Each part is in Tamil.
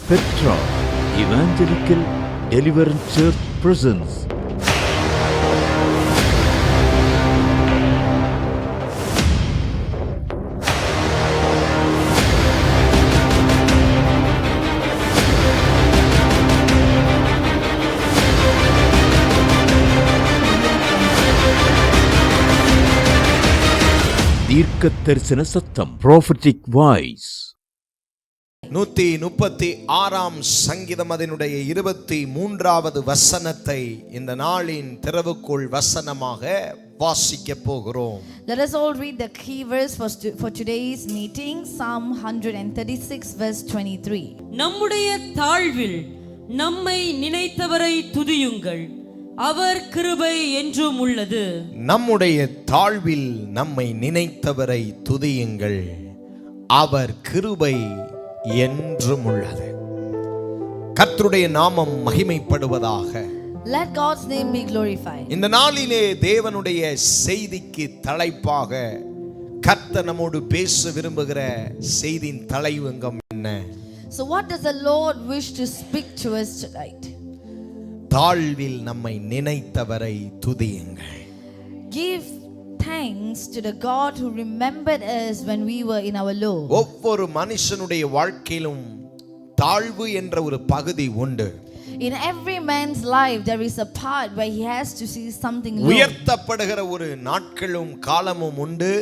Petra Evangelical Deliverance Church presents தீர்க்க தரிசன சத்தம், prophetic voice. 136 சங்கீதம் அதனுடைய 23வது வசனத்தை இந்த நாளின் திறவுக்குள் வசனமாக வாசிக்க போகிறோம். Let us all read the key verse for today's meeting, Psalm 136 verse 23. நம்முடைய தாழ்வில் நம்மை நினைத்தவரை துதியுங்கள், அவர் கிருபை என்றும் உள்ளது. நம்முடைய தாழ்வில் நம்மை நினைத்தவரை துதியுங்கள், அவர் கிருபை என்றும் உள்ளது. கர்த்தருடைய நாமம் மகிமைப்படுவதாக. Let God's name be glorified. இந்த நாளிலே தேவனுடைய செய்திக்கு தலைப்பாக கர்த்தர் நம்மோடு பேச விரும்புகிற செய்தியின் தலைவங்கம் என்ன? So what does the Lord wish to speak to us tonight? தாழ்வில் நம்மை நினைத்தவரை துதியுங்கள். Give thanks to the God who remembered us when we were in our low. ஒவ்வொரு மனுஷனுடைய வாழ்க்கையிலும் தாழ்வு என்ற ஒரு பகுதி உண்டு. In every man's life there is a part where he has to see something low. உயர்த்தப்படுகிற ஒரு நாட்களும் காலமும் உண்டு,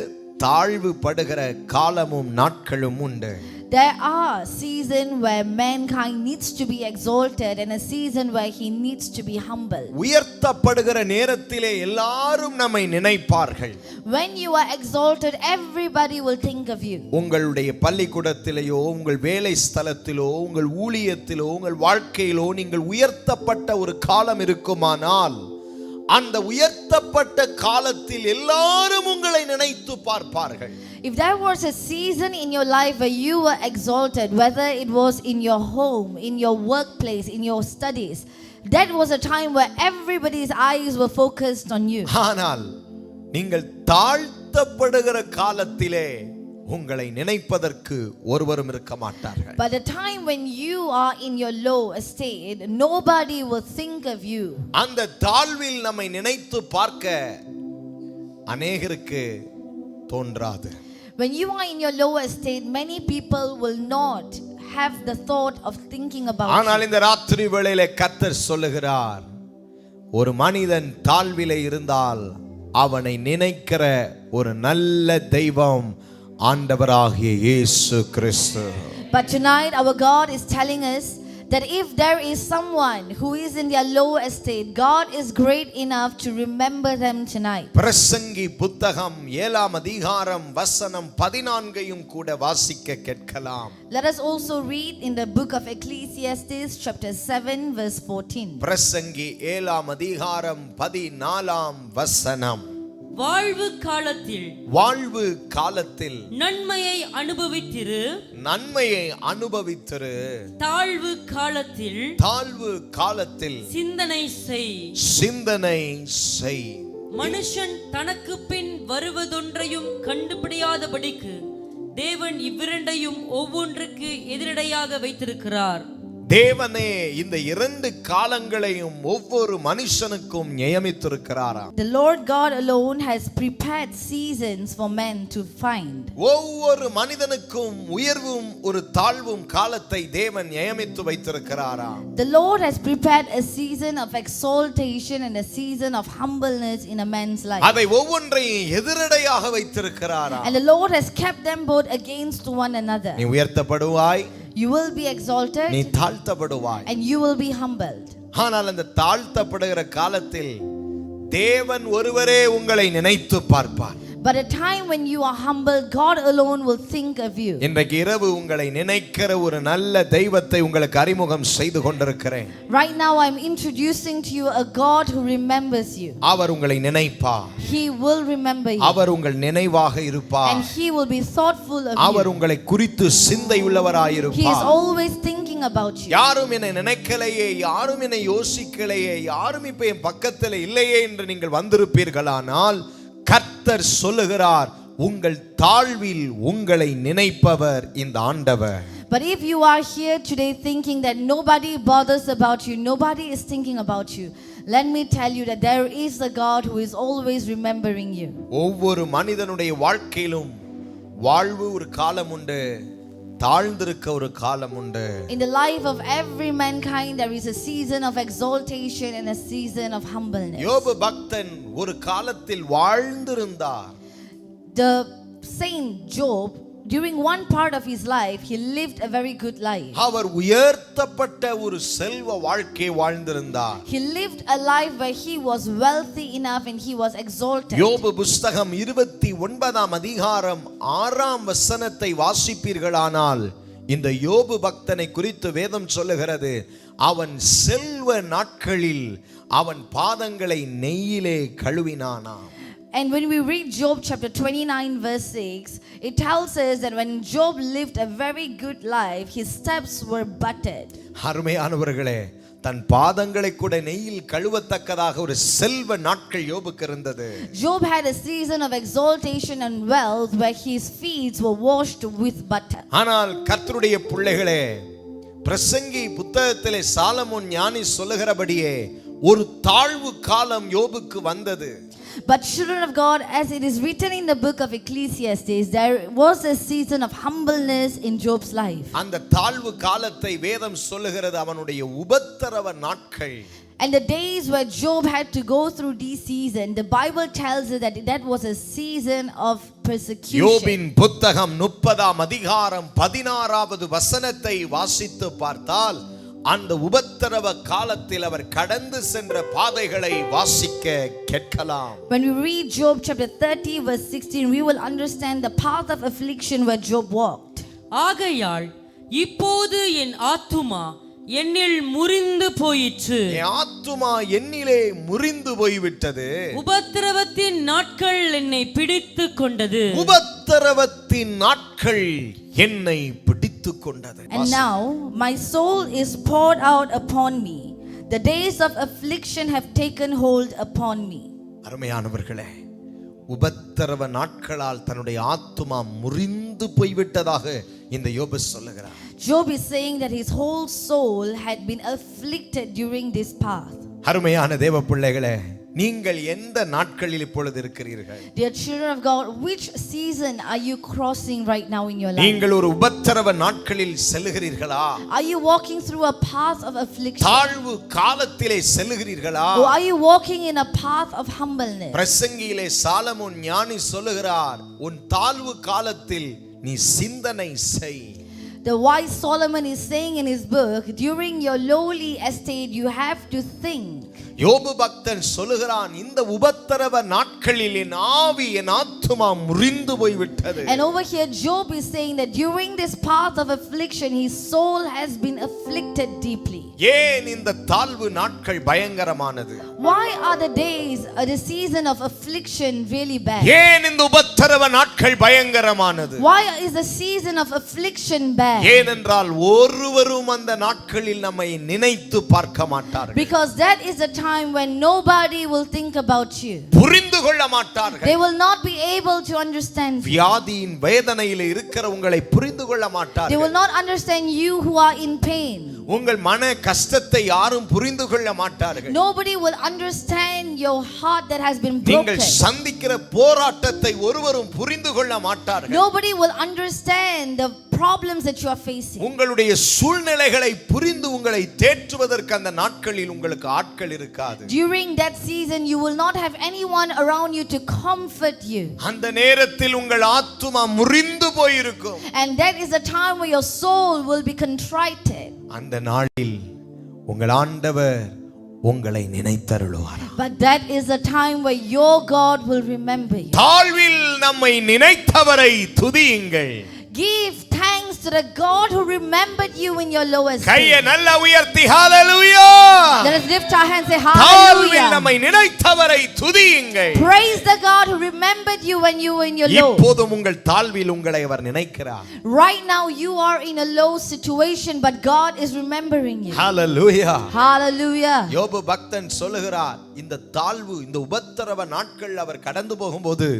தாழ்வு படுகிற காலமும் நாட்களும் உண்டு. There are seasons where mankind needs to be exalted and a season where he needs to be humble. உயர்த்தப்படுகிற நேரத்திலே எல்லாரும் நம்மை நினைப்பார்கள். When you are exalted, everybody will think of you. உங்களுடைய பள்ளிக்கூடத்திலேயோ, உங்கள் வேலை ஸ்தலத்திலோ, உங்கள் ஊழியத்திலோ, உங்கள் வாழ்க்கையிலோ நீங்கள் உயர்த்தப்பட்ட ஒரு காலம் இருக்குமானால் அந்த உயர்த்தப்பட்ட காலத்தில் எல்லாரும் உங்களை நினைத்து பார்ப்பார்கள். If there was a season in your life where you were exalted, whether it was in your home, in your workplace, in your studies, that was a time where everybody's eyes were focused on you. ஆனால் நீங்கள் தாழ்த்தப்படுகிற காலத்திலே உங்களை நினைப்பதற்கு ஒருவரும் இருக்க மாட்டார்கள். By the time when you are in your low estate, nobody will think of you. அந்த தாழ்வில் நம்மை நினைத்து பார்க்க அநேகருக்கு தோன்றாது. When you are in your low estate, many people will not have the thought of thinking about ஆனால் you. இந்த ராத்திரி வேளையிலே கர்த்தர் சொல்லுகிறார், ஒரு மனிதன் தாழ்விலே இருந்தால் அவனை நினைக்கிற ஒரு நல்ல தெய்வம் ஆண்டவராகிய இயேசு கிறிஸ்து. But tonight our God is telling us that if there is someone who is in their low estate, God is great enough to remember them tonight. பிரசங்கி புத்தகம் 7ஆம் அதிகாரம் வசனம் 14ஐயும் கூட வாசிக்க கேட்கலாம். Let us also read in the book of Ecclesiastes chapter 7 verse 14. பிரசங்கி 7ஆம் அதிகாரம் 14ஆம் வசனம். வாழ்வு காலத்தில் நன்மையை அனுபவித்திரு, தாழ்வு காலத்தில் சிந்தனை செய். மனுஷன் தனக்கு பின் வருவதொன்றையும் கண்டுபிடியாதபடிக்கு தேவன் இவ்விரண்டையும் ஒவ்வொன்றுக்கு எதிரடையாக வைத்திருக்கிறார். தேவனே இந்த இரண்டு காலங்களையும் ஒவ்வொரு மனுஷனுக்கும் நியமித்திருக்கிறாராம். The Lord God alone has prepared seasons for men to find. ஒவ்வொரு மனிதனுக்கும் உயர்வும் ஒரு தாழ்வும் காலத்தை தேவன் நியமித்து வைத்திருக்கிறாராம். The Lord has prepared a season of exaltation and a season of humbleness in a man's life. அதை ஒவ்வொன்றையும் எதிரடையாக வைத்திருக்கிறாராம். And the Lord has kept them both against one another. நீ உயர்த்தப்படுவாய், You will be exalted, நீ தாழ்த்தப்படுவாய். and you will be humbled. ஆனால் அந்த தாழ்த்தப்படுகிற காலத்தில் தேவன் ஒருவரே உங்களை நினைத்து பார்ப்பார். But a time when you are humble, God alone will think of you. இன்றைக்கு இரவு உங்களை நினைக்கிற ஒரு நல்ல தெய்வத்தை உங்களுக்கு அறிமுகம் செய்து கொண்டிருக்கிறேன். Right now I am introducing to you a God who remembers you. அவர் உங்களை நினைப்பார். He will remember you. அவர் உங்கள் நினைவாக இருப்பார். And he will be thoughtful of our you. உங்களை குறித்து சிந்தை உள்ளவராய் He is இருப்பார். always thinking about you. யாரும் என்னை நினைக்கலையே, யாரும் என்னை யோசிக்கலையே, யாரும் இப்ப என் பக்கத்தில் இல்லையே என்று நீங்கள் வந்திருப்பீர்களானால் கர்த்தர் சொல்லுகிறார், உங்கள் தாழ்வில் உங்களை நினைப்பவர் இந்த ஆண்டவர். But if you are here today thinking that nobody bothers about you, nobody is thinking about you, let me tell you that there is a God who is always remembering you. ஒவ்வொரு மனிதனுடைய வாழ்க்கையிலும் வாழ்வு ஒரு காலம் உண்டு, தாழ்ந்திருக்க ஒரு காலம் உண்டு. In the life of every mankind there is a season of exaltation and a season of humbleness. யோபு பக்தன் ஒரு காலத்தில் வாழ்ந்திருந்தார். The saint Job, during one part of his life, he lived a very good life. அவர் உயர்த்தப்பட்ட ஒரு செல்வ வாழ்க்கை வாழ்ந்திருந்தார். He lived a life where he was wealthy enough and he was exalted. யோபு புஸ்தகம் 29ஆம் அதிகாரம் 6ஆம் வசனத்தை வாசிப்பீர்களானால் இந்த யோபு பக்தனை குறித்து வேதம் சொல்லுகிறது, அவன் செல்வ நாட்களில் அவன் பாதங்களை நெய்யிலே கழுவினானாம். And when we read Job chapter 29 verse 6, it tells us that when Job lived a very good life, his steps were buttered. அருமையானவர்களே, தன் பாதங்களை கூட நெய்யில் கழுவத்தக்கதாக ஒரு செல்வ நாட்கள் யோபுக்கு இருந்தது. Job had a season of exaltation and wealth where his feet were washed with butter. ஆனால் கர்த்தருடைய பிள்ளைகளே, பிரசங்கி புத்தகத்திலே சாலமோன் ஞானி சொல்லுகிறபடியே ஒரு தாழ்வு காலம் யோபுக்கு வந்தது. But children of God, as it is written in the book of Ecclesiastes, there was a season of humbleness in Job's life. அந்த தாழ்வு காலத்தை வேதம் சொல்லுகிறது அவனுடைய உபத்திரவ நாட்கள். And the days where Job had to go through this season, the Bible tells us that was a season of persecution. யோபின் புத்தகம் 30ஆம் அதிகாரம் 16வது வசனத்தை வாசித்து பார்த்தால் அந்த உபத்திரவ காலத்தில் அவர் கடந்து சென்ற பாதைகளை வாசிக்க கேட்கலாம். When we read Job chapter 30 verse 16, we will understand the path of affliction where Job walked. ஆகையால் இப்போது என் ஆத்துமா என்னில் முறிந்து போயிற்று, என் ஆத்துமா என்னிலே முறிந்து போய்விட்டது, உபத்திரவத்தின் நாட்கள் என்னை பிடித்துக் கொண்டது, உபத்திரவத்தின் நாட்கள் என்னை பிடித்துக் கொண்டது. And now my soul is poured out upon me, the days of affliction have taken hold upon me. அருமையானவர்களே, உபத்திரவ நாட்களால் தன்னுடைய ஆத்துமா முறிந்து போய்விட்டதாக இந்த யோபு சொல்லுகிறார். Job is saying that his whole soul had been afflicted during this path. அருமையான தேவ பிள்ளைகளே, நீங்கள் எந்த நாட்களில் இப்பொழுது இருக்கிறீர்கள்? Dear children of God, which season are you crossing right now in your life? நீங்கள் ஒரு உபத்திரவ நாட்களில் செல்லுகிறீர்களா? Are you walking through a path of affliction? தாழ்வு காலத்திலே செல்லுகிறீர்களா? Or are you walking in a path of humbleness? பிரசங்கியிலே சாலமோன் ஞானி சொல்லுகிறார், உன் தாழ்வு காலத்தில் நீ சிந்தனை செய். The wise Solomon is saying in his book, during your lowly estate you have to think. யோபு பக்தன் சொல்லுகிறான், இந்த உபத்திரவ நாட்களில் என் ஆவி என் ஆத்துமா முறிந்து போய்விட்டது. And over here Job is saying that during this path of affliction his soul has been afflicted deeply. ஏன் இந்த தாழ்வு நாட்கள் பயங்கரமானது? Why are the days the season of affliction really bad? ஏன் இந்த உபத்திரவ நாட்கள் பயங்கரமானது? Why is the season of affliction bad? ஏனென்றால் ஒருவரும் அந்த நாட்களில் நம்மை நினைத்து பார்க்க மாட்டார்கள். Because that is the time when nobody will think about you. புரிந்து கொள்ள மாட்டார்கள். They will not be able to understand you. வியாதியின் வேதனையில் இருக்கிற உங்களை புரிந்து கொள்ள They மாட்டார்கள். will not understand you who are in pain. உங்கள் மன கஷ்டத்தை யாரும் புரிந்து கொள்ள மாட்டார்கள். Nobody will understand your heart that has been நீங்கள் broken. சந்திக்கிற போராட்டத்தை ஒருவரும் புரிந்து கொள்ள மாட்டார்கள். Nobody will understand the problems that you are facing. உங்களுடைய சூழ்நிலைகளை புரிந்து உங்களை தேற்றுவதற்கு அந்த நாட்களில் உங்களுக்கு ஆட்கள் இருக்காது. During that season you will not have anyone around you to comfort you. அந்த நேரத்தில் உங்கள் ஆத்துமா முறிந்து போயிருக்கும். And that is the time where your soul will be contrited. அந்த நாளில் உங்கள் ஆண்டவர் உங்களை நினைத்தருளுவார். But that is the time where your God will remember you. தாழ்வில் நம்மை நினைத்தவரை துதியுங்கள். Give thanks to the God who remembered you in your lowest கையை state. நல்ல உயர்த்தி ஹalleluya. Let us lift our hands and say தாழ்வில் hallelujah. நம்மை நினைத்தவரை துதியுங்கள். Praise the God who remembered you when you were in your low. இப்போதும் உங்கள் தாழ்வில் உங்களை அவர் நினைக்கிறார். Right now you are in a low situation but God is remembering you. Hallelujah. Hallelujah. யோபு பக்தன் சொல்லுகிறார், இந்த தாழ்வு இந்த உபத்திரவ நாட்கள் அவர் கடந்து போகும்போது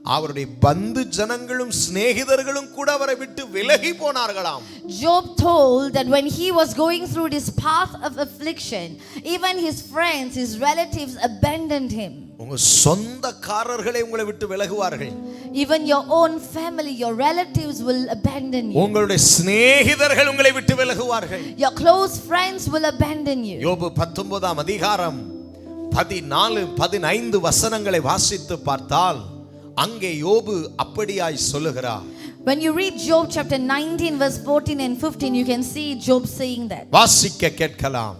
அவருடைய பந்து ஜனங்களும் சிநேகிதர்களும் கூட அவரை விட்டு விலகி போனார்களாம். Job told that when he was going through this path of affliction, even his friends, his relatives abandoned him. உங்க சொந்தக்காரர்களே உங்களை விட்டு விலகுவார்கள். Even your own family, your relatives will abandon you. உங்களுடைய சிநேகிதர்கள் உங்களை விட்டு விலகுவார்கள். Your close friends will abandon you. யோபு 19ஆம் அதிகாரம் 14-15 வசனங்களை வாசித்து பார்த்தால் அங்கே யோபு அப்படியாய் சொல்லுகிறார். When you read Job chapter 19 verse 14 and 15, you can see Job saying that. வாசிக்க கேட்கலாம்.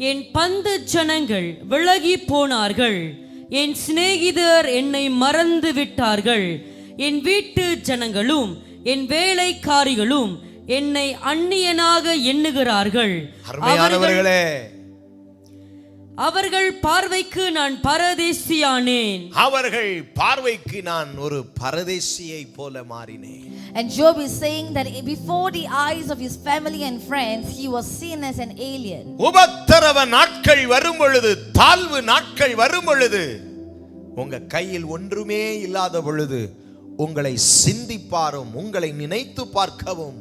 என் பந்து ஜனங்கள் விலகி போனார்கள், என் சிநேகிதர் என்னை மறந்து விட்டார்கள், என் வீட்டு ஜனங்களும் என் வேலைக்காரிகளும் என்னை அந்நியனாக எண்ணுகிறார்கள். அருமையானவர்களே, அவர்கள் பார்வைக்கு நான் பரதேசியானேன். அவர்கள் பார்வைக்கு நான் ஒரு பரதேசியை போல மாறினேன். And Job is saying that before the eyes of his family and friends, he was seen as an alien. உபத்திரவ நாட்கள் வரும் பொழுது, தாழ்வு நாட்கள் வரும் பொழுது, உங்க கையில் ஒன்றுமே இல்லாத பொழுது உங்களை சிந்திப்பாரும் உங்களை நினைத்து பார்க்கவும்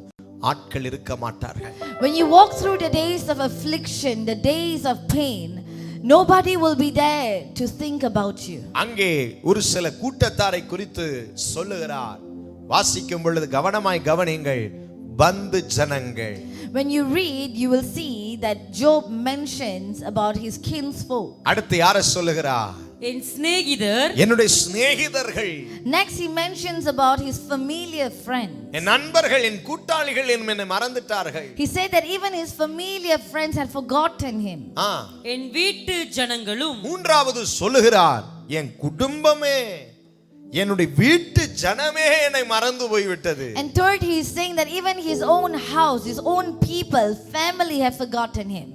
ஆட்கள் இருக்க மாட்டார்கள். When you walk through the days of affliction, the days of pain, nobody will be there to think about you. அங்கே ஒரு சில கூட்டத்தாரை குறித்து சொல்லுகிறார். வாசிக்கும் பொழுது கவனமாய் கவனியுங்கள். பந்து ஜனங்கள். When you read, you will see that Job mentions about his kinsfolk. அடுத்து யாரை சொல்லுகிறார்? என் சிநேகிதர், என்னுடைய சிநேகிதர்கள். Next he mentions about his familiar friends. என் நண்பர்கள், என் கூட்டாளிகள் என்னை மறந்துட்டார்கள். He said that even his familiar friends had forgotten him. என் வீட்டு ஜனங்களும். மூன்றாவது சொல்லுகிறார், என் குடும்பமே, என்னுடைய வீட்டு ஜனமே என்னை மறந்து போய்விட்டது. And third, he is saying that even his own house, his own people, family have forgotten him.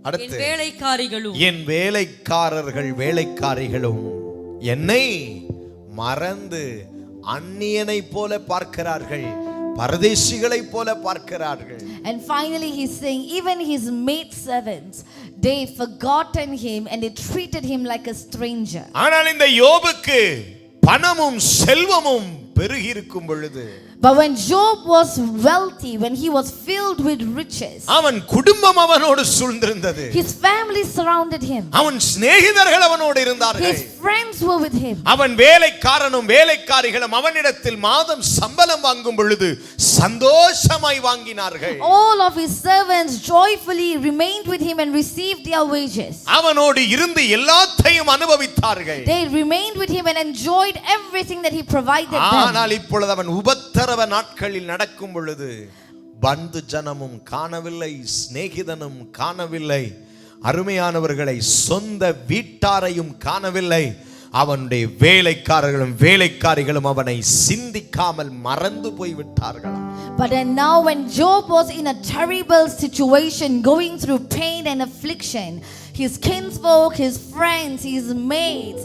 அடுத்து, என் வேலைக்காரிகளும், என் வேலைக்காரர்கள் வேலைக்காரிகளும் என்னை மறந்து அந்நியனை போல பார்க்கிறார்கள், பரதேசிகளை போல பார்க்கிறார்கள். And finally he's saying even his maid servants, they forgotten him and they treated him like a stranger. ஆனால் இந்த யோபுக்கு பணமும் செல்வமும் பெருகி இருக்கும் பொழுது, but when Job was wealthy, when he was filled with riches, அவன் குடும்பம் அவனோடு சூழ்ந்திருந்தது. his family surrounded him, அவன் சிநேகிதர்கள் அவனோடு இருந்தார்கள், his friends were with him, அவன் வேலைக்காரனும் வேலைக்காரிகளும் அவனிடத்தில் மாதம் சம்பளம் வாங்கும் பொழுது சந்தோஷமாய் வாங்கினார்கள். all of his servants joyfully remained with him and received their wages. அவனோடு இருந்து எல்லாத்தையும் அனுபவித்தார்கள். They remained with him and enjoyed everything that he provided them. ஆனால் இப்பொழுது அவன் உபத்திரவ நாட்களில் நடக்கும் பொழுது பந்து ஜனமும் காணவில்லை, சிநேகிதனும் காணவில்லை, அருமையானவர்களை சொந்த வீட்டாரையும் காணவில்லை. அவனுடைய வேலைக்காரர்களும் வேலைக்காரிகளும் அவனை சிந்திக்காமல் மறந்து போய்விட்டார்கள். But then now when Job was in a terrible situation, going through pain and affliction, his kinsfolk, his friends, his maids,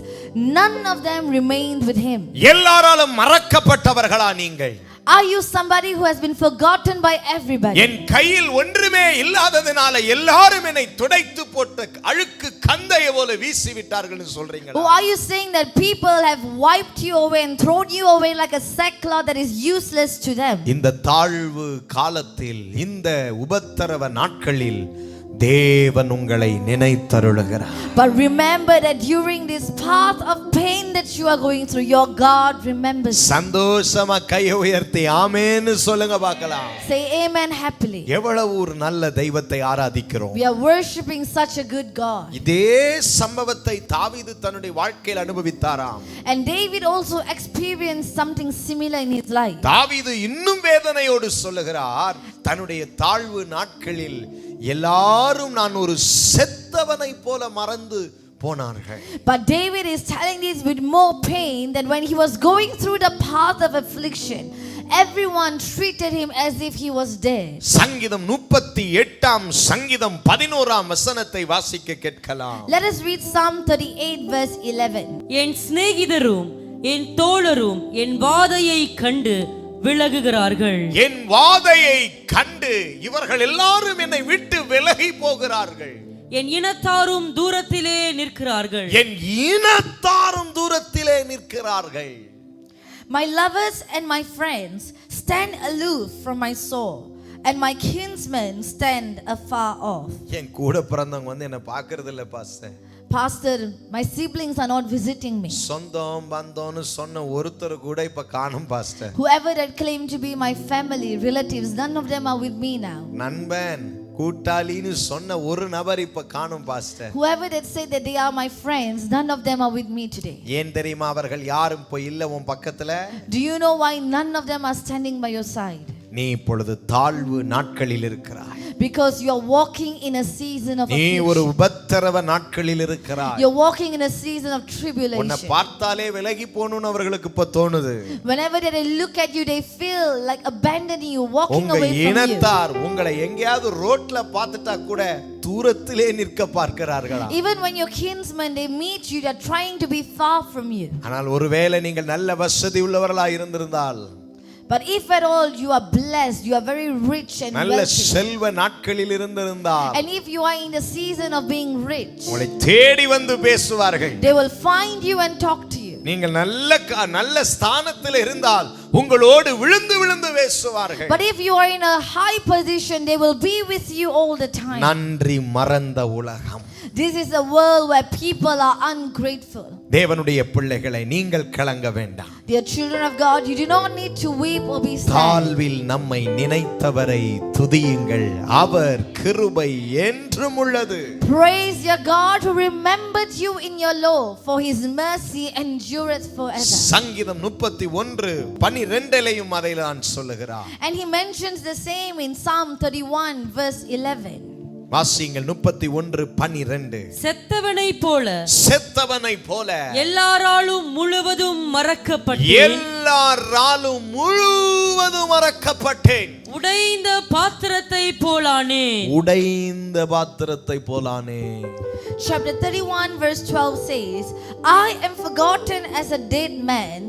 none of them remained with him. எல்லாராலும் மறக்கப்பட்டவர்களா நீங்கள்? Are you somebody who has been forgotten by everybody? என் கையில் ஒன்றுமே இல்லாததனால எல்லாரும் என்னை துடைத்து போட்டு அழுக்கு கந்தைய போல வீசி விட்டார்கள்னு சொல்றீங்களா? Or are you saying that people have wiped you away and thrown you away like a sackcloth that is useless to them? இந்த தாழ்வு காலத்தில், இந்த உபத்திரவ நாட்களில் தேவன் உங்களை நினைத்தருளுகிறார். But remember that during this path of pain that you are going through, your God remembers. சந்தோஷமா கையை உயர்த்தி ஆமென்னு சொல்லுங்க பார்க்கலாம். Say amen happily. எவ்வளவு ஒரு நல்ல தெய்வத்தை ஆராதிக்கிறோம். We are worshiping such a good God. இதே சம்பவத்தை தாவீது தன்னுடைய வாழ்க்கையில் அனுபவித்தாராம். And David also experienced something similar in his life. தாவீது இன்னும் வேதனையோடு சொல்லுகிறார், தன்னுடைய தாழ்வு நாட்களில் எல்லாரும் நான் ஒரு செத்தவனை போல மறந்து போனார்கள். But David is telling this with more pain that when he was going through the path of affliction, everyone treated him as if he was dead. சங்கீதம் 38ஆம் சங்கீதம் 11ஆம் வசனத்தை வாசிக்க கேட்கலாம். Let us read Psalm 38 verse 11. என் சிநேகிதரும் என் தோழரும் என் வாதையை கண்டு விலகுகிறார்கள். என் வாதையை கண்டு இவர்கள் எல்லாரும் என்னை விட்டு விலகி போகிறார்கள். என் இனத்தாரும் தூரத்திலே நிற்கிறார்கள். என் இனத்தாரும் தூரத்திலே நிற்கிறார்கள். My lovers and my friends stand aloof from my soul, and my kinsmen stand afar off. என் கூட பிறந்தவங்க வந்து என்ன பார்க்கறது இல்ல pastor. Pastor, my siblings are not visiting me. சொந்தம் பந்தம்னு சொன்ன ஒருத்தர் கூட இப்ப காணோம் pastor. Whoever that claimed to be my family, relatives, none of them are with me now. நண்பன் கூட்டாளின்னு சொன்ன ஒரு நபர் இப்ப காணோம் pastor. Whoever that said that they are my friends, none of them are with me today. ஏன் தெரியுமா? அவர்கள் யாரும் போய் இல்ல உன் பக்கத்துல. Do you know why none of them are standing by your side? நீ இப்பொழுது தாழ்வு நாட்களில் இருக்கிறாய். Because you are walking in a season of நீ affliction. ஒரு உபத்திரவ நாட்களில் இருக்கிறாய். You're walking in a season of tribulation. உன்னை பார்த்தாலே விலகி போணும்னு அவர்களுக்கு இப்ப தோணுது. Whenever they look at you, they feel like abandoning you, walking உங்க away from you. இனத்தார் உங்களை எங்கேயாவது ரோட்ல பார்த்துட்டா கூட தூரத்திலே நிற்க பார்க்கிறார்களா? Even when your kinsmen they meet you, they are trying to be far from you. ஆனால் ஒருவேளை நீங்கள் நல்ல வசதி உள்ளவர்களாய் இருந்திருந்தால், But if at all you are blessed, you are very rich and நல்ல wealthy, செல்வ நாட்களில் இருந்திருந்தால், and if you are in the season of being rich, உங்களை தேடி வந்து பேசுவார்கள். they will find you and talk to you. நீங்கள் நல்ல ஸ்தானத்தில் இருந்தால் உங்களோடு விழுந்து விழுந்து பேசுவார்கள். But if you are in a high position, they will be with you all the time. நன்றி மறந்த உலகம். This is a world where people are ungrateful. தேவனுடைய பிள்ளைகளை நீங்கள் கலங்க வேண்டாம். Dear children of God, you do not need to weep or be sad. தாழ்வில் நம்மை நினைத்தவரை துதியுங்கள், அவர் கிருபை என்றும் உள்ளது. Praise your God who remembered you in your low, for his mercy endureth forever. சங்கீதம் 31:12 அதை நான் சொல்லுகிறார். And he mentions the same in Psalm 31 verse 11. வாசியுங்கள் 31:12. செத்தவனை போல எல்லாராலும் முழுவதும் மறக்கப்பட்டேன். உடைந்த பாத்திரத்தை போலானே. Chapter 31 verse 12 says, I am forgotten as a dead man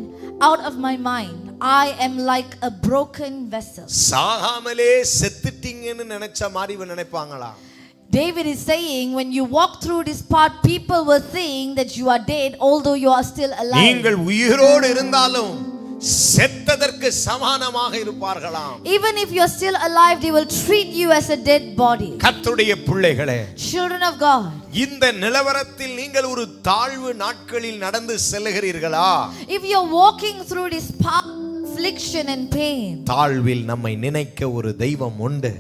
out of my mind. I am like a broken vessel. சாகாமலே செத்துட்டீங்கன்னு நினைச்ச மாதிரி நினைப்பாங்களா? David is saying, when you walk through this part, people will think that you are dead, although you are still alive. நீங்கள் உயிரோடு இருந்தாலும் செத்ததற்கு சமானமாக இருப்பார்களாம். Even if you are still alive, they will treat you as a dead body. கர்த்தருடைய பிள்ளைகளே, Children of God, இந்த நிலவரத்தில் நீங்கள் ஒரு தாழ்வு நாட்களில் நடந்து செல்லுகிறீர்களா? if you are walking through this path of affliction and pain, தாழ்வில் நம்மை நினைக்க ஒரு தெய்வம் உண்டு.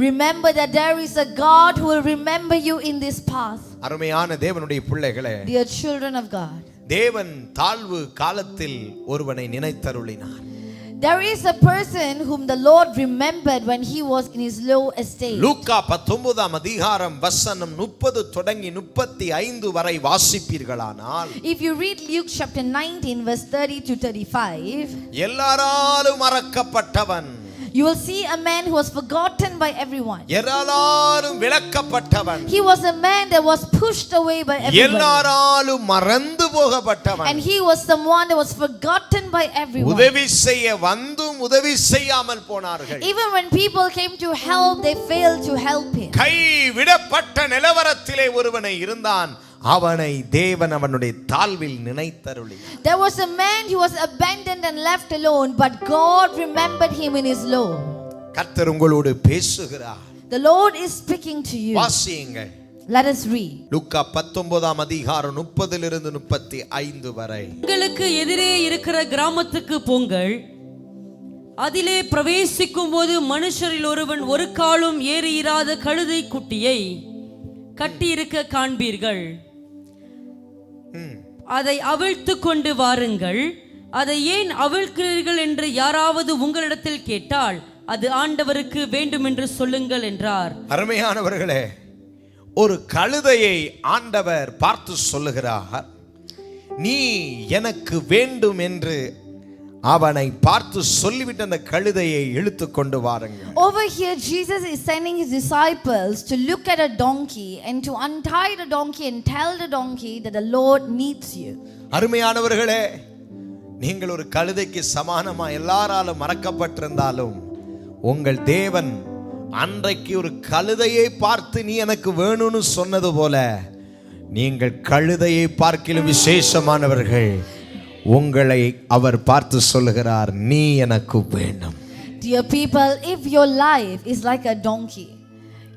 remember that there is a God who will remember you in this path. அருமையான தேவனுடைய பிள்ளைகளே, Dear children of God, தேவன் தாழ்வு காலத்தில் ஒருவனை நினைத்தருளினார். there is a person whom the Lord remembered when he was in his low estate. லூக்கா 19 வசனம் 30 தொடங்கி 35 வரை வாசிப்பீர்களானால், If you read Luke chapter 19 verse 30 to 35, எல்லாராலும் மறக்கப்பட்டவன், you will see a man who was forgotten by everyone. எல்லாராலும் விலக்கப்பட்டவன், He was a man that was pushed away by everyone. எல்லாராலும் மறந்து போகப்பட்டவன், And he was someone that was forgotten by everyone. உதவி செய்ய வந்தும் உதவி செய்யாமல் போனார்கள். Even when people came to help, they failed to help him. கைவிடப்பட்ட நிலவரத்திலே ஒருவனை இருந்தான், அவனை தேவன் அவனுடைய தாழ்வில் நினைத்தருளினார். There was a man who was abandoned and left alone, but God remembered him in his low. கர்த்தர் உங்களோடு பேசுகிறார். The Lord is speaking to you. வாசியுங்கள். Let us read. லூக்கா 19 30 வரை. உங்களுக்கு எதிரே இருக்கிற கிராமத்துக்கு போங்கள். அதிலே பிரவேசிக்கும் போது மனுஷரில் ஒருவன் ஒரு காலும் ஏறியிராத கழுதை குட்டியை கட்டியிருக்க காண்பீர்கள். அதை அவிழ்த்து கொண்டு வாருங்கள். அதை ஏன் அவிழ்க்கிறீர்கள் என்று யாராவது உங்களிடத்தில் கேட்டால் அது ஆண்டவருக்கு வேண்டும் என்று சொல்லுங்கள் என்றார். அருமையானவர்களே, ஒரு கழுதையை ஆண்டவர் பார்த்து சொல்லுகிறார், நீ எனக்கு வேண்டும் என்று அவனை பார்த்து சொல்லிவிட்டு அந்த கழுதையை இழுத்து கொண்டு வாருங்கள். Over here Jesus is sending his disciples to look at a donkey and to untie the donkey and tell the donkey that the Lord needs you. அருமையானவர்களே, நீங்கள் ஒரு கழுதைக்கு சமானமா எல்லாராலும் மறக்கப்பட்டிருந்தாலும் உங்கள் தேவன் அன்றைக்கு ஒரு கழுதையை பார்த்து நீ எனக்கு வேணும்னு சொன்னது போல நீங்கள் கழுதையை பார்க்கிலும் விசேஷமானவர்கள். உங்களை அவர் பார்த்து சொல்லுகிறார், நீ எனக்கு வேண்டும். Dear people, if your life is like a donkey,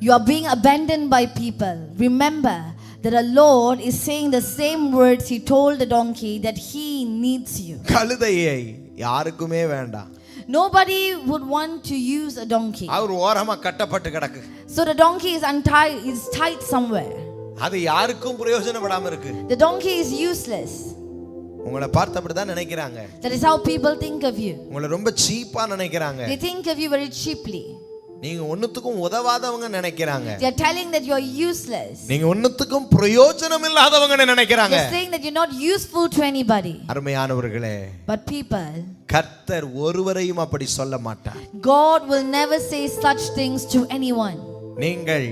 you are being abandoned by people, remember that the Lord is saying the same words he told the donkey, that he needs you. கழுதையை யாருக்குமே வேண்டாம். Nobody would want to use a donkey. அவர் ஓரமா கட்டப்பட்டு கிடக்கு. So the donkey is untied, is tied somewhere. அது யாருக்கும் பிரயோஜனப்படாம இருக்கு. The donkey is useless. உங்களை பார்த்து அப்படிதான் நினைக்கிறாங்க. That is how people think of you. உங்களை ரொம்ப சீப்பா நினைக்கிறாங்க. They think of you very cheaply. நீங்க ஒண்ணுத்துக்கும் உதவாதவங்க நினைக்கிறாங்க. They are telling that you are useless. நீங்க ஒண்ணுத்துக்கும் பிரயோஜனம் இல்லாதவங்க நினைக்கிறாங்க. They are saying that you're not useful to anybody. அருமையானவர்களே, But people, கர்த்தர் ஒருவரையும் அப்படி சொல்ல மாட்டார். God will never say such things to anyone. நீங்கள்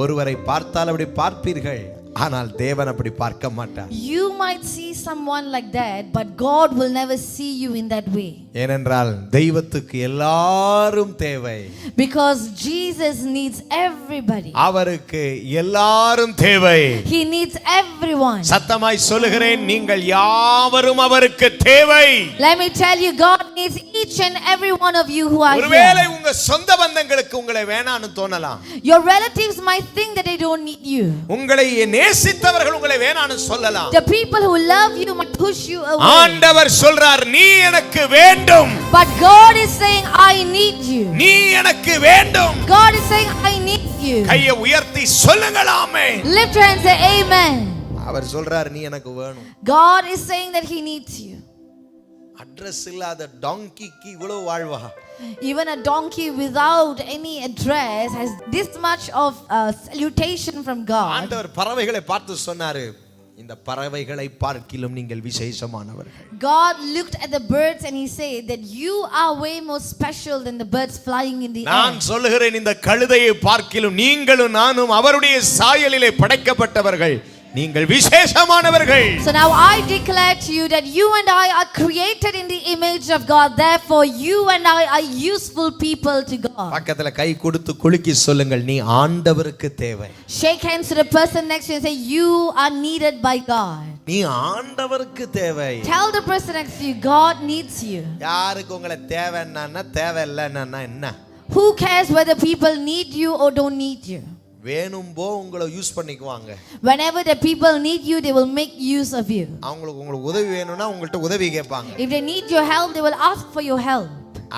ஒருவரை பார்த்தால் அப்படி பார்ப்பீர்கள், ஆனால் தேவன் அப்படி பார்க்க மாட்டார். You might see someone like that, but God will never see you in that way. ஏனென்றால் தெய்வத்துக்கு எல்லாரும் தேவை. Because Jesus needs everybody. அவருக்கு எல்லாரும் தேவை. He needs everyone. சத்தமாய் சொல்லுகிறேன், நீங்கள் யாவரும் அவருக்கு தேவை. Let me tell you, God needs each and every one of you who are ஒருவேளை here. உங்க சொந்த பந்தங்களுக்கு உங்களை வேணான்னு தோணலாம். Your relatives might think that they don't need you. உங்களை நேசித்தவர்கள் உங்களை வேணான்னு சொல்லலாம். The people who love you might push you away. ஆண்டவர் சொல்றார், நீ எனக்கு வேண்டும். But God is saying, I need you. நீ எனக்கு வேண்டும். God is saying, I need you. கையை உயர்த்தி சொல்லுங்கள் ஆமென். Lift your hands and say amen. அவர் சொல்றார், நீ எனக்கு வேணும். God is saying that he needs you. Address இல்லாத டாங்கிக்கு இவ்வளவு வாழ்வா? Even a donkey without any address has this much of salutation from God. ஆண்டவர் பறவைகளை பார்த்து சொன்னாரு, இந்த பறவைகளை பார்க்கிலும் நீங்கள் விசேஷமானவர்கள். God looked at the birds and he said that you are way more special than the birds flying in the நான் air. சொல்லுகிறேன், இந்த கழுதையை பார்க்கிலும் நீங்களும் நானும் அவருடைய சாயலிலே படைக்கப்பட்டவர்கள், நீங்கள் விசேஷமானவர்கள். So now I declare to you that you and I are created in the image of God. Therefore you and I are useful people to God. பக்கத்துல கை கொடுத்து குலுக்கி சொல்லுங்கள், நீ ஆண்டவருக்கு தேவை. Shake hands to the person next to you and say, you are needed by God. நீ ஆண்டவருக்கு தேவை. Tell the person next to you, God needs you. யாருக்கு உங்களை தேவைன்னா தேவையில்லைன்னா என்ன? Who cares whether people need you or don't need you? வேணும்போ உங்களை யூஸ் பண்ணிக்குவாங்க. Whenever the people need you, they will make use of you. உங்களுக்கு உதவி வேணும்னா உங்கள்ட்ட உதவி கேட்பாங்க. If they need your help, they will ask for your help.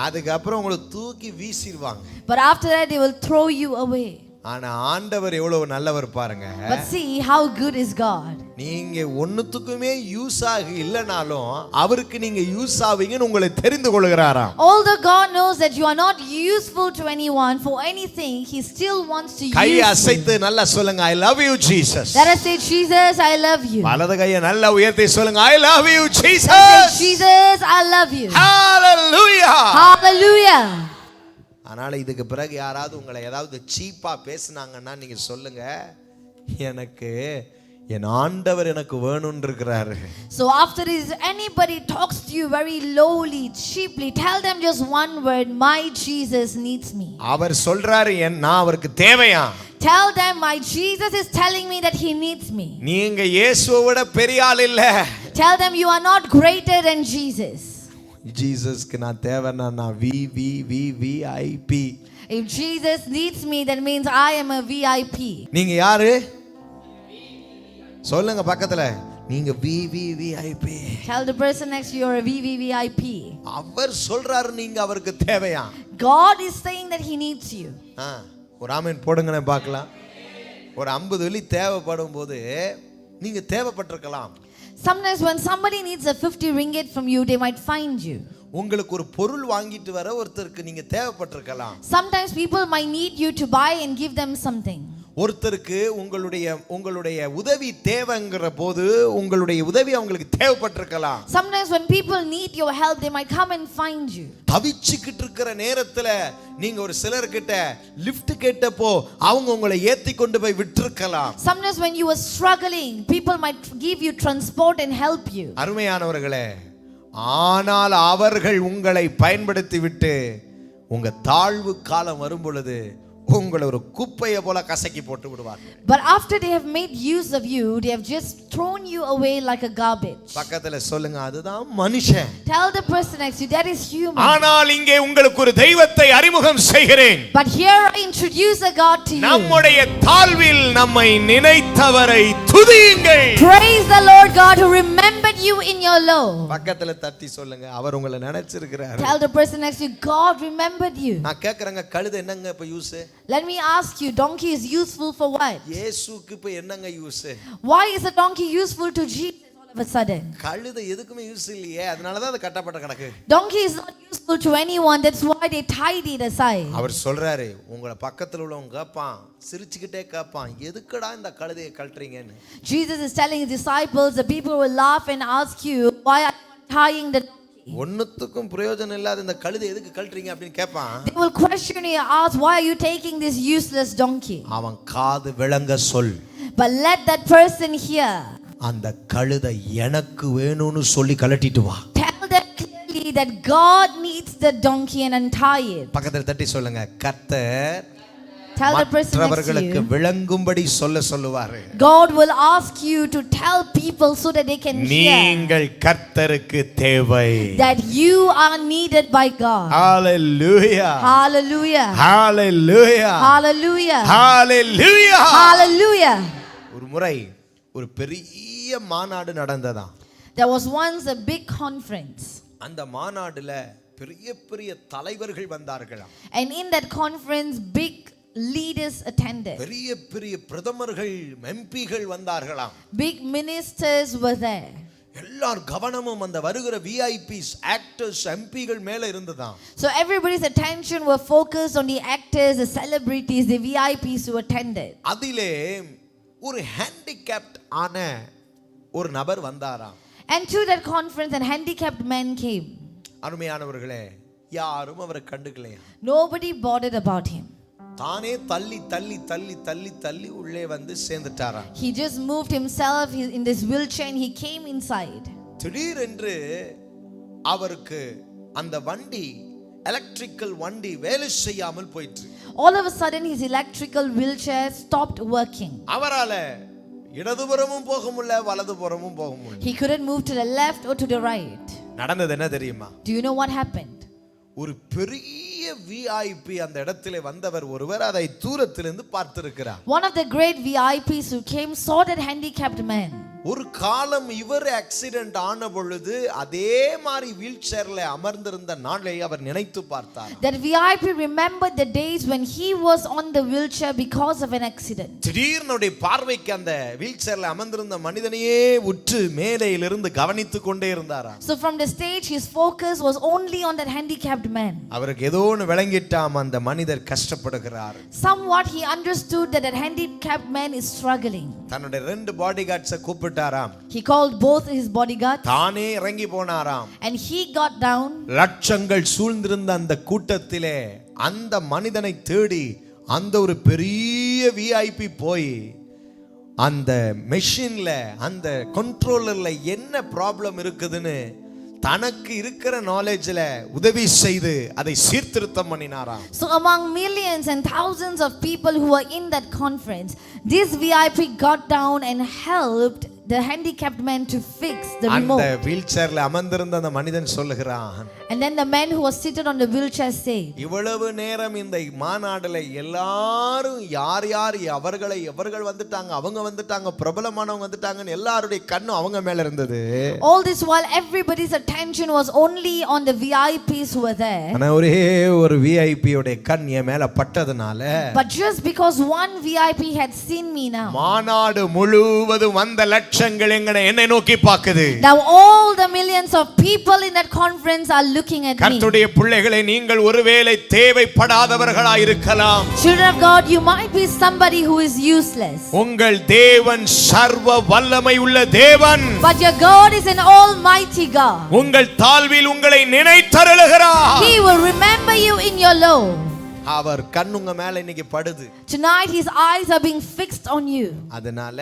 அதுக்கு அப்புறம் உங்களை தூக்கி வீசிடுவாங்க. But after that, they will throw you away. ஆனா ஆண்டவர் எவ்வளவு நல்லவர் பாருங்க. But see how good is God. நீங்க ஒண்ணுத்துக்குமே யூஸ் ஆகி இல்லனாலும் அவருக்கு நீங்க யூஸ் ஆவீங்கன்னு உங்களை தெரிந்து கொள்கிறாராம். Although God knows that you are not useful to anyone for anything, he still wants to use you. கையை அசைத்து நல்லா சொல்லுங்க, I love you Jesus. Let us say, Jesus, I love you. வலது கையை நல்லா உயர்த்தி சொல்லுங்க, I love you Let us say, Jesus. Jesus, I love you. Hallelujah. Hallelujah. அதனால இதுக்கு பிறகு யாராவது உங்களை ஏதாவது சீப்பா பேசுனாங்கன்னா நீங்க சொல்லுங்க, எனக்கு என் ஆண்டவர் எனக்கு வேணும்னு இருக்கிறாரு. So after this, anybody talks to you very lowly, cheaply, tell them just one word, my Jesus needs me. அவர் சொல்றாரு, நான் அவருக்கு தேவையா? Tell them, my Jesus is telling me that he needs me. நீங்க இயேசுவை விட பெரிய ஆள் இல்ல. Tell them you are not greater than Jesus. ஜீசஸ்க்கு நான் தேவைன்னா நான் VIP. If Jesus needs me, that means I am a VIP. நீங்க யாரு? சொல்லுங்க பக்கத்துல, நீங்க VIP. Tell the person next to you you're a VIP. அவர் சொல்றாரு நீங்க அவருக்கு தேவையா? God is saying that he needs you. ஒரு ஆமென் போடுங்கனே பார்க்கலாம். ஒரு 50 வெள்ளி தேவைப்படும் போது நீங்க தேவைப்பட்டிருக்கலாம். Sometimes when somebody needs a 50 ringgit from you, they might find you. உங்களுக்கு ஒரு பொருள் வாங்கிட்டு வர ஒருத்தருக்கு நீங்க தேவைப்பட்டிருக்கலாம். Sometimes people might need you to buy and give them something. ஒருத்தருக்கு உங்களுடைய உதவி தேவைங்கிற போது உங்களுடைய உதவி அவங்களுக்கு தேவைப்பட்டிருக்கலாம். Sometimes when people need your help, they might come and find you. தவிச்சிக்கிட்டு இருக்கிற நேரத்துல நீங்க ஒரு சிலர்கிட்ட லிஃப்ட் கேட்டப்போ அவங்க உங்களை ஏத்தி கொண்டு போய் விட்டுருக்கலாம். Sometimes when you were struggling, people might give you transport and help you. அருமையானவர்களே, ஆனால் அவர்கள் உங்களை பயன்படுத்தி விட்டு உங்க தாழ்வு காலம் வரும் பொழுது உங்களை ஒரு குப்பையை போல கசக்கி போட்டு விடுவார்கள். But after they have made use of you, they have just thrown you away like a garbage. பக்கத்துல சொல்லுங்க, அதுதான் மனுஷன். Tell the person next to you, that is human. ஆனால் இங்கே உங்களுக்கு ஒரு தெய்வத்தை அறிமுகம் செய்கிறேன். But here I introduce a God to you. நம்முடைய தாழ்வில் நம்மை நினைத்தவரை துதியுங்கள். Praise the Lord God who remembered you in your low. பக்கத்துல தட்டி சொல்லுங்க, அவர் உங்களை நினைச்சிருக்கிறார். Tell the person next to you, God remembered you. நான் கேக்குறேங்க, கழுதை என்னங்க இப்ப use? Let me ask you, donkey is useful for what? இயேசுக்கு இப்ப என்னங்க use? Why is a donkey useful to Jesus all of a sudden? கழுதை எதுக்குமே யூஸ் இல்லையே, அதனால தான் அது கட்டப்பட்ட கணக்கு. Donkey is not useful to anyone, that's why they tied it aside. அவர் சொல்றாரு, உங்களை பக்கத்துல உள்ளவங்க கேட்பான், சிரிச்சுக்கிட்டே கேட்பான், எதுக்குடா இந்த கழுதையை கழட்டுறீங்கன்னு. Jesus is telling his disciples, the people will laugh and ask you, why are you tying the donkey? ஒண்ணுத்துக்கும் பிரயோஜனம் இல்லாத இந்த கழுதை எதுக்கு கழட்டுறீங்க அப்படின்னு கேட்பான். They will question you, ask, why are you taking this useless donkey? அவன் காது விளங்க சொல். But let that person hear. அந்த கழுதை எனக்கு வேணும்னு சொல்லி கழட்டிட்டு வா. Tell them clearly that God needs the donkey and untie it. பக்கத்துல தட்டி சொல்லுங்க, கர்த்தர் Tell the person next to மற்றவர்களுக்கு you. விளங்கும்படி சொல்லுவாரு. God will ask you to tell people so that they can hear நீங்கள் கர்த்தருக்கு தேவை. that you are needed by God. Hallelujah. Hallelujah. Hallelujah. Hallelujah. Hallelujah. Hallelujah. ஒரு முறை ஒரு பெரிய மாநாடு நடந்ததா. There was once a big conference. அந்த மாநாடுல பெரிய பெரிய தலைவர்கள் வந்தார்களாம். And in that conference big leaders attended. பெரிய பெரிய பிரதமர்கள், எம்பிகள் வந்தார்களாம். Big ministers were there. எல்லார் கவனமும் அந்த வருகிற விஐபிஸ், ஆக்டர்ஸ், எம்பிகள் மேல இருந்ததாம். So everybody's attention were focused on the actors, the celebrities, the VIPs who attended. அதிலே ஒரு ஹேண்டிகேப்ட் ஆன ஒரு நபர் வந்தாராம். And to that conference a handicapped man came. அருமையானவர்களே, யாரும் அவரை கண்டுக்கலையா. Nobody bothered about him. தானே தள்ளி தள்ளி தள்ளி தள்ளி தள்ளி உள்ளே வந்து சேர்ந்துட்டாராம். He just moved himself in this wheelchair and he came inside. திடீரென்று அவருக்கு அந்த வண்டி, எலக்ட்ரிக்கல் வண்டி வேலை செய்யாமல் போயிற்று. All of a sudden his electrical wheelchair stopped working. அவரால இடதுபுறமும் போக முடியல, வலதுபுறமும் போக முடியல. He couldn't move to the left or to the right. நடந்தது என்ன தெரியுமா? Do you know what happened? ஒரு பெரிய விஐபி அந்த இடத்திலே வந்தவர் ஒருவர் அதை தூரத்திலிருந்து பார்த்திருக்கிறார். One of the great VIPs who came saw that handicapped man. ஒரு காலம் இவர் ஆக்சிடென்ட் ஆன பொழுது அதே மாதிரி வீல் சேர்ல அமர்ந்திருந்த நாளை அவர் நினைத்து பார்த்தார். That VIP remembered the days when he was on the wheelchair because of an accident. திடீர்னு பார்வைக்கு அந்த வீல் சேர்ல அமர்ந்திருந்த மனிதனையே உற்று மேலேயிலிருந்து கவனித்துக் கொண்டே இருந்தாராம். So from the stage his focus was only on that handicapped man. அவருக்கு ஏதோ ஒன்று விளங்கிட்டாம், அந்த மனிதர் கஷ்டப்படுகிறார். Somewhat he understood that that handicapped man is struggling. தன்னுடைய 2 பாடிகார்ட்ஸை கூப்பிட்டாராம். He called both his bodyguards. தானே இறங்கி போனாராம். And he got down. லட்சங்கள் சூழ்ந்திருந்த அந்த கூட்டத்திலே அந்த மனிதனை தேடி அந்த ஒரு பெரிய விஐபி போய் அந்த மெஷின்ல, அந்த கண்ட்ரோலர்ல என்ன ப்ராப்ளம் இருக்குதுன்னு தனக்கு இருக்கிற நாலேஜ்ல உதவி செய்து அதை சீர்திருத்தம் பண்ணினாராம். So among millions and thousands of people who were in that conference, this VIP got down and helped the handicapped man to fix the remote. அந்த வீல் சேர்ல அமர்ந்திருந்த அந்த மனிதன் சொல்லுகிறான். And then the man who was seated on the wheelchair said, இவ்வளவு நேரம் இந்த மாநாடுல எல்லாரும் யார் யார் அவர்கள் வந்துட்டாங்க, அவங்க வந்துட்டாங்க, பிரபலமானவங்க வந்துட்டாங்கன்னு எல்லாருடைய கண்ணும் அவங்க மேல இருந்தது. all this while everybody's attention was only on the VIPs who were there. ஆனா ஒரே ஒரு விஐபி உடைய கண் என் மேல பட்டதனால, But just because one VIP had seen me now, மாநாடு முழுவதும் வந்த லட்சங்கள் என்னை நோக்கி பார்க்குது. now all the millions of people in that conference are looking at me. கர்த்தருடைய பிள்ளைகளை, நீங்கள் ஒருவேளை தேவைப்படாதவர்களாய் இருக்கலாம். Children of God, you might be somebody who is useless. உங்கள் தேவன் சர்வ வல்லமை உள்ள தேவன். But your God is an almighty God. உங்கள் தாழ்வில் உங்களை நினைத்தருளுகிறார். He will remember you in your low. அவர் கண் உங்க மேல இன்னைக்கு படுது. Tonight his eyes are being fixed on you. அதனால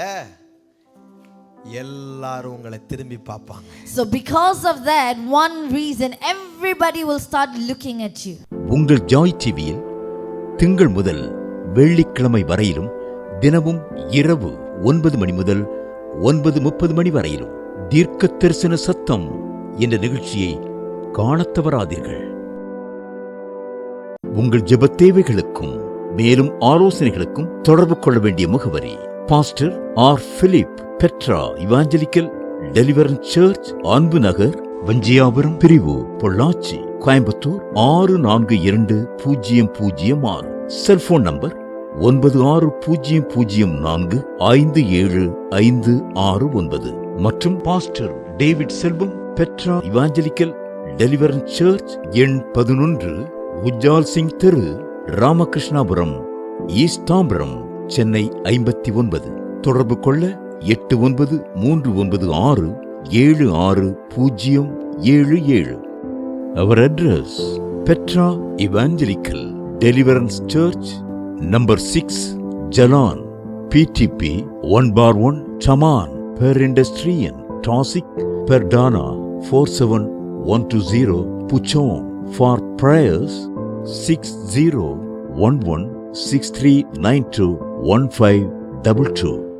எல்லாரும் உங்களை திரும்பி பார்ப்பாங்க. So because of that one reason, everybody will start looking at you. உங்கள் ஜாய் டிவியில் திங்கள் முதல் வெள்ளிக்கிழமை வரையிலும் தினமும் இரவு 9 மணி முதல் 9:30 மணி வரையிலும் தீர்க்க தரிசன சத்தம் என்ற நிகழ்ச்சியை காணத் தவறாதீர்கள். உங்கள் ஜெபத் தேவைகளுக்கும் மேலும் ஆலோசனைகளுக்கும் தொடர்பு கொள்ள வேண்டிய முகவரி: pastor R. Philip, Petra evangelical deliverance church, Anbu Nagar, வஞ்சியாபுரம் பிரிவு, பொள்ளாச்சி, கோயம்புத்தூர் 642006. செல்போன் நம்பர் 9600457569 மற்றும் பாஸ்டர் டேவிட் செல்வம், பெட்ரா இவாஞ்சலிக்கல் டெலிவரன்ஸ் சர்ச், எண் 11, உஜ்ஜால் சிங் தெரு, ராமகிருஷ்ணாபுரம், ஈஸ்ட் தாம்பரம், சென்னை 59. தொடர்பு கொள்ள 8939676077. Our address: Petra Evangelical Deliverance Church, number 6, Jalan, PTP 1/1, Taman, Perindustrian, Tosik, Perdana 47120, Puchon. For prayers 601163921522.